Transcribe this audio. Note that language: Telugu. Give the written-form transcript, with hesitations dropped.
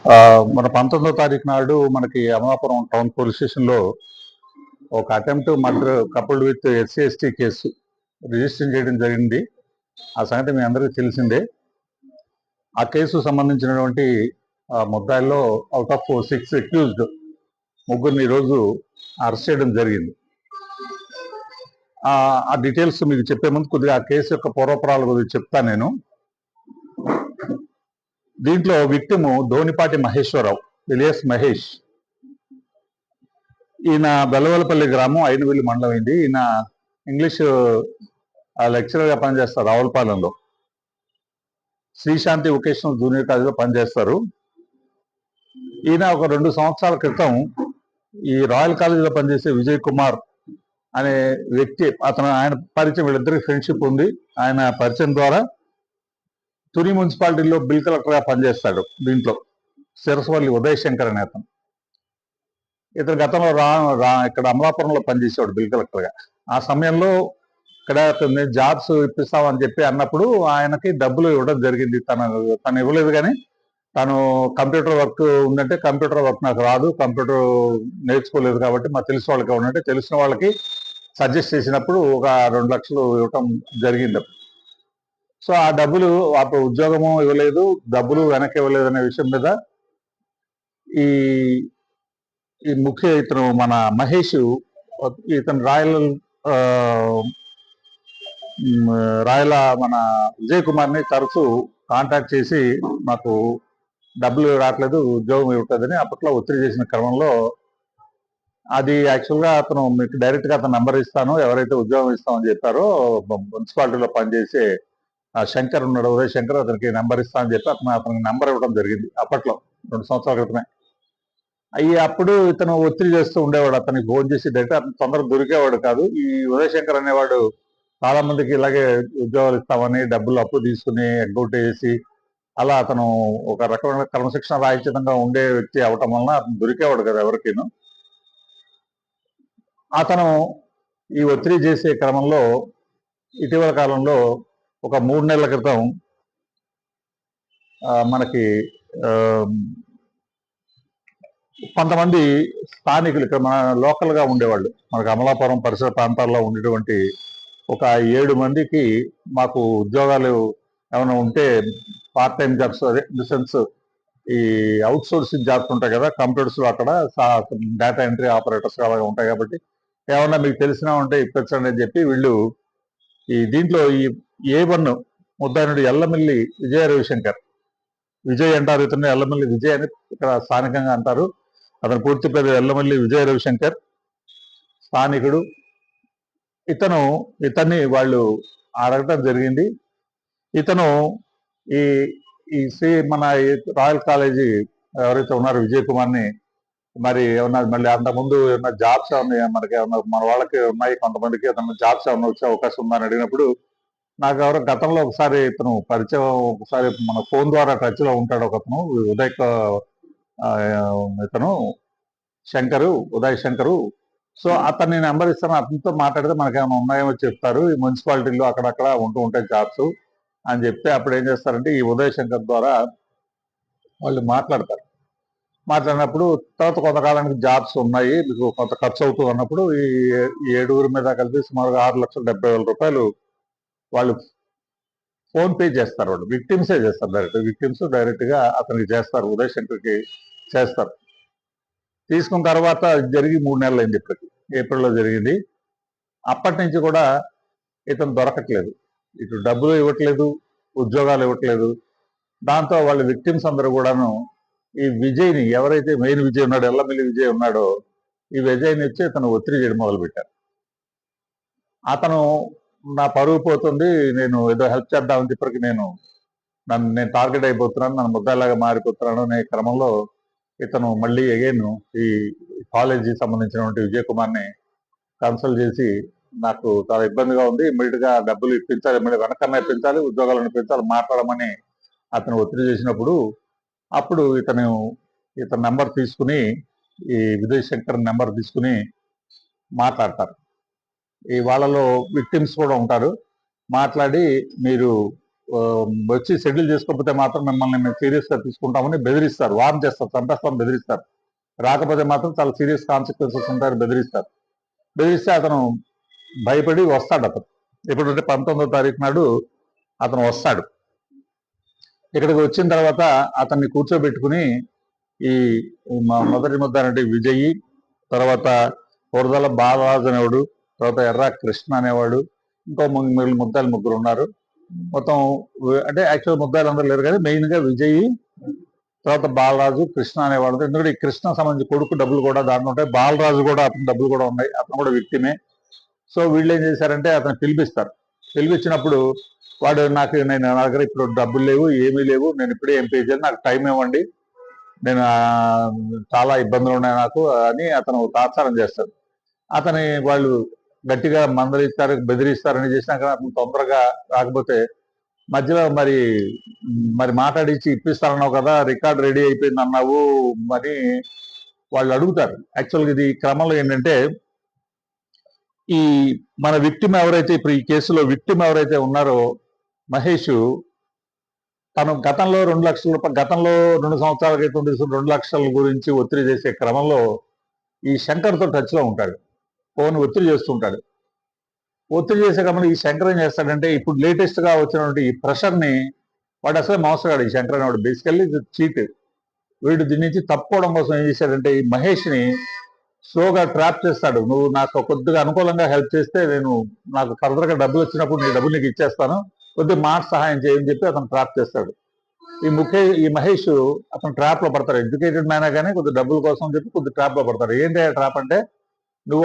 మన 19వ తారీఖు నాడు మనకి అమలాపురం టౌన్ పోలీస్ స్టేషన్లో ఒక attempt murder coupled with SC ST case register చేయడం జరిగింది. ఆ సంగతి మీ అందరికీ తెలిసిందే. ఆ కేసు సంబంధించినటువంటి ముద్దాయిల్లో అవుట్ ఆఫ్ 6 అక్యూజ్డ్ ముగ్గురిని ఈరోజు అరెస్ట్ చేయడం జరిగింది. ఆ డీటెయిల్స్ మీకు చెప్పే ముందు కొద్దిగా ఆ కేసు యొక్క పూర్వపరాల గురించి చెప్తాను నేను. దీంట్లో విక్టిము ధోనిపాటి మహేశ్వరరావు ఎలియాస్ మహేష్. ఈయన బెల్లవలపల్లి గ్రామం ఐనవెల్లి మండలం అయింది. ఈయన ఇంగ్లీష్ లెక్చరర్గా పనిచేస్తారు రావులపాలెంలో. శ్రీశాంతి వొకేషనల్ జూనియర్ కాలేజీలో పనిచేస్తారు. ఈయన ఒక 2 సంవత్సరాల క్రితం ఈ రాయల్ కాలేజీలో పనిచేసే విజయ్ కుమార్ అనే వ్యక్తి, ఆయన పరిచయం, వీళ్ళిద్దరికి ఫ్రెండ్షిప్ ఉంది. ఆయన పరిచయం ద్వారా తుని మున్సిపాలిటీలో బిల్ కలెక్టర్గా పనిచేస్తాడు. దీంట్లో సిరసవల్లి ఉదయ్ శంకర్ అనే అతను. ఇతను గతంలో ఇక్కడ అమలాపురంలో పనిచేసేవాడు బిల్ కలెక్టర్గా. ఆ సమయంలో ఇక్కడ జాబ్స్ ఇప్పిస్తామని చెప్పి అన్నప్పుడు ఆయనకి డబ్బులు ఇవ్వడం జరిగింది. తను ఇవ్వలేదు, కానీ తను కంప్యూటర్ వర్క్ ఉందంటే కంప్యూటర్ వర్క్ నాకు రాదు, కంప్యూటర్ నేర్చుకోలేదు కాబట్టి మా తెలిసిన వాళ్ళకి ఉందంటే తెలిసిన వాళ్ళకి సజెస్ట్ చేసినప్పుడు ఒక 2 లక్షలు ఇవ్వటం జరిగింది. సో ఆ డబ్బులు అప్పుడు ఉద్యోగము ఇవ్వలేదు, డబ్బులు వెనక్కి ఇవ్వలేదు అనే విషయం మీద ఈ ముఖ్య ఇతను మన మహేష్, ఇతను రాయల మన విజయ్ కుమార్ని తరచూ కాంటాక్ట్ చేసి మాకు డబ్బులు రావట్లేదు, ఉద్యోగం ఇవ్వట్లేదని అప్పట్లో ఒత్తిడి చేసిన క్రమంలో అది యాక్చువల్గా అతను మీకు డైరెక్ట్గా అతను నెంబర్ ఇస్తాను, ఎవరైతే ఉద్యోగం ఇస్తామని చెప్పారో మున్సిపాలిటీలో పనిచేసే శంకర్ ఉన్నాడు, ఉదయ్ శంకర్, అతనికి నెంబర్ ఇస్తా అని చెప్పి అతనికి నెంబర్ ఇవ్వడం జరిగింది. అప్పట్లో 2 సంవత్సరాల క్రితమే. అప్పుడు ఇతను ఒత్తిడి చేస్తూ ఉండేవాడు, అతనికి ఫోన్ చేసి డైరెక్ట్. అతను తొందరగా దొరికేవాడు కాదు. ఈ ఉదయ్ శంకర్ అనేవాడు చాలా మందికి ఇలాగే ఉద్యోగాలు ఇస్తామని డబ్బులు అప్పు తీసుకుని ఎగ్గొట్టేసి అలా అతను ఒక రకమైన క్రమశిక్షణ రాహిత్యంగా ఉండే వ్యక్తి అవటం వలన అతను దొరికేవాడు కదా ఎవరికీను. అతను ఈ ఒత్తిడి చేసే క్రమంలో ఇటీవల కాలంలో ఒక 3 నెలల క్రితం మనకి కొంతమంది స్థానికులు, ఇక్కడ మన లోకల్గా ఉండేవాళ్ళు, మనకు అమలాపురం పరిసర ప్రాంతాల్లో ఉండేటువంటి ఒక 7 మందికి మాకు ఉద్యోగాలు ఏమైనా ఉంటే పార్ట్ టైం జాబ్స్, అదే ఇన్ ది సెన్స్ ఈ అవుట్ సోర్సింగ్ జాబ్స్ ఉంటాయి కదా కంప్యూటర్స్లో, అక్కడ డేటా ఎంట్రీ ఆపరేటర్స్ అలాగా ఉంటాయి కాబట్టి ఏమన్నా మీకు తెలిసినా ఉంటే ఇప్పించండి అని చెప్పి వీళ్ళు దీంట్లో ఈ A1 ముద్దాయినుడు ఎల్లమిల్లి విజయ రవిశంకర్, విజయ్ అంటారు ఇతను, ఎల్లమిల్లి విజయ్ అని ఇక్కడ స్థానికంగా అంటారు. అతను పూర్తి పేరు ఎల్లమిల్లి విజయ రవిశంకర్, స్థానికుడు. ఇతన్ని వాళ్ళు అడగటం జరిగింది. ఇతను మన రాయల్ కాలేజీ ఎవరైతే ఉన్నారో విజయ్ కుమార్ని, మరి ఏమన్నా మళ్ళీ అంతకుముందు ఏమన్నా జాబ్స్ ఏమన్నా మనకి ఏమన్నా మన వాళ్ళకి ఉన్నాయి, కొంతమందికి ఏమన్నా జాబ్స్ ఏమన్నా వచ్చే అవకాశం ఉందని అడిగినప్పుడు నాకు ఎవరో గతంలో ఒకసారి ఇతను పరిచయం, ఒకసారి మన ఫోన్ ద్వారా టచ్లో ఉంటాడు ఒక అతను, ఇతను ఉదయ్ శంకరు. సో అతన్ని నెంబర్ ఇస్తాను, అతనితో మాట్లాడితే మనకేమైనా ఉన్నాయేమో చెప్తారు, ఈ మున్సిపాలిటీలో అక్కడక్కడ ఉంటూ ఉంటాయి జాబ్స్ అని చెప్తే అప్పుడు ఏం చేస్తారంటే ఈ ఉదయ్ శంకర్ ద్వారా వాళ్ళు మాట్లాడినప్పుడు తర్వాత కొంతకాలానికి జాబ్స్ ఉన్నాయి, మీకు కొంత ఖర్చు అవుతుంది అన్నప్పుడు ఈ 7 మీద కలిపి సుమారుగా 6,70,000 రూపాయలు వాళ్ళు ఫోన్ పే చేస్తారు. వాళ్ళు విక్టిమ్సే చేస్తారు, విక్టిమ్స్ డైరెక్ట్గా అతనికి చేస్తారు, ఉదయ్ శంకర్కి చేస్తారు. తీసుకున్న తర్వాత జరిగి 3 నెలలు అయింది, ఇప్పటికి ఏప్రిల్లో జరిగింది. అప్పటి నుంచి కూడా ఇతను దొరకట్లేదు, ఇటు డబ్బులు ఇవ్వట్లేదు, ఉద్యోగాలు ఇవ్వట్లేదు. దాంతో వాళ్ళ విక్టిమ్స్ అందరూ కూడాను ఈ విజయ్ని, ఎవరైతే మెయిన్ విజయ్ ఉన్నాడో, ఎల్లమిల్లి విజయ్ ఉన్నాడో, ఈ విజయ్ని వచ్చి ఇతను ఒత్తిడి చేయడం మొదలుపెట్టారు. అతను నా పరువు పోతుంది, నేను ఏదో హెల్ప్ చేద్దామని చెప్పరికి నేను టార్గెట్ అయిపోతున్నాను, నన్ను ముద్దాలాగా మారిపోతున్నాను అనే క్రమంలో ఇతను మళ్ళీ అగైన్ ఈ కాలేజీ సంబంధించినటువంటి విజయ్ కుమార్ని కన్సల్ట్ చేసి నాకు చాలా ఇబ్బందిగా ఉంది, ఇమ్మీడియట్గా డబ్బులు ఇప్పించాలి, మళ్ళీ వెనకన్నా ఇప్పించాలి, ఉద్యోగాలను ఇప్పించాలి, మాట్లాడమని అతను ఒత్తిడి చేసినప్పుడు అప్పుడు ఇతను నెంబర్ తీసుకుని, ఈ విజయ్ శంకర్ నెంబర్ తీసుకుని మాట్లాడతారు. ఈ వాళ్ళలో విక్టిమ్స్ కూడా ఉంటారు. మాట్లాడి మీరు వచ్చి సెటిల్ చేసుకోకపోతే మాత్రం మిమ్మల్ని మేము సీరియస్ గా తీసుకుంటామని బెదిరిస్తారు, వార్న్ చేస్తారు, చంపేస్తామని బెదిరిస్తారు. రాకపోతే మాత్రం చాలా సీరియస్ కాన్సిక్వెన్సెస్ ఉంటాయని బెదిరిస్తారు. బెదిరిస్తే అతను భయపడి వస్తాడు. అతను ఎప్పుడంటే 19వ తారీఖు నాడు అతను వస్తాడు. ఇక్కడికి వచ్చిన తర్వాత అతన్ని కూర్చోబెట్టుకుని ఈ మొదటి ముద్దానంటే విజయి, తర్వాత వరదల బాలరాజు అనేవాడు, తర్వాత ఎర్ర కృష్ణ అనేవాడు, ఇంకో ముద్దాయిలు ముగ్గురు ఉన్నారు. మొత్తం అంటే యాక్చువల్ ముద్దాయిలు అందరూ లేరు కానీ మెయిన్ గా విజయి, తర్వాత బాలరాజు, కృష్ణ అనేవాడు. ఎందుకంటే ఈ కృష్ణ సంబంధించి కొడుకు డబ్బులు కూడా దాంట్లో ఉంటాయి, బాలరాజు కూడా అతని డబ్బులు కూడా ఉన్నాయి, అతను కూడా విక్టిమే. సో వీళ్ళు ఏం చేశారంటే అతను పిలిపిస్తారు. పిలిపించినప్పుడు వాడు నా దగ్గర ఇప్పుడు డబ్బులు లేవు, ఏమీ లేవు, నేను ఇప్పుడే ఎంపీ చేయాలి, నాకు టైం ఇవ్వండి, నేను చాలా ఇబ్బందులు ఉన్నాయి నాకు అని అతను తాత్సారం చేస్తాడు. అతని వాళ్ళు గట్టిగా మందలిస్తారు, బెదిరిస్తారని చేసినాక అతను తొందరగా రాకపోతే మధ్యలో మరి మాట్లాడించి ఇప్పిస్తారన్నావు కదా, రికార్డ్ రెడీ అయిపోయింది అన్నావు అని వాళ్ళు అడుగుతారు. యాక్చువల్గా ఇది క్రమంలో ఏంటంటే ఈ మన విక్టిమ్ ఎవరైతే ఇప్పుడు ఈ కేసులో విక్టిమ్ ఎవరైతే ఉన్నారో మహేష్, తను గతంలో 2 లక్షల రూపాయలు, గతంలో 2 సంవత్సరాల క్రితం తీసుకున్న 2 లక్షల గురించి ఒత్తిడి చేసే క్రమంలో ఈ శంకర్తో టచ్ లో ఉంటాడు, ఫోన్ ఒత్తిడి చేస్తుంటాడు. ఒత్తిడి చేసే క్రమంలో ఈ శంకర్ ఏం చేస్తాడంటే ఇప్పుడు లేటెస్ట్ గా వచ్చినటువంటి ఈ ప్రెషర్ ని, వాడు అసలే మోసగాడు ఈ శంకర్ అనేవాడు, బేసికల్లీ చీట్. వీడు దీని నుంచి తప్పుకోవడం కోసం ఏం చేశాడంటే ఈ మహేష్ ని స్లోగా ట్రాప్ చేస్తాడు. నువ్వు నాకు కొద్దిగా అనుకూలంగా హెల్ప్ చేస్తే నేను నాకు ఫర్దర్ గా డబ్బులు వచ్చినప్పుడు నీ డబ్బులు నీకు ఇచ్చేస్తాను, కొద్దిగా మాట సహాయం చేయని చెప్పి అతను ట్రాప్ చేస్తాడు. ఈ మహేష్ అతను ట్రాప్ లో పడతాడు. ఎడ్యుకేటెడ్ మ్యాన్ గానే కొద్ది డబ్బుల కోసం చెప్పి కొద్ది ట్రాప్ లో పడతాడు. ఏంటి ట్రాప్ అంటే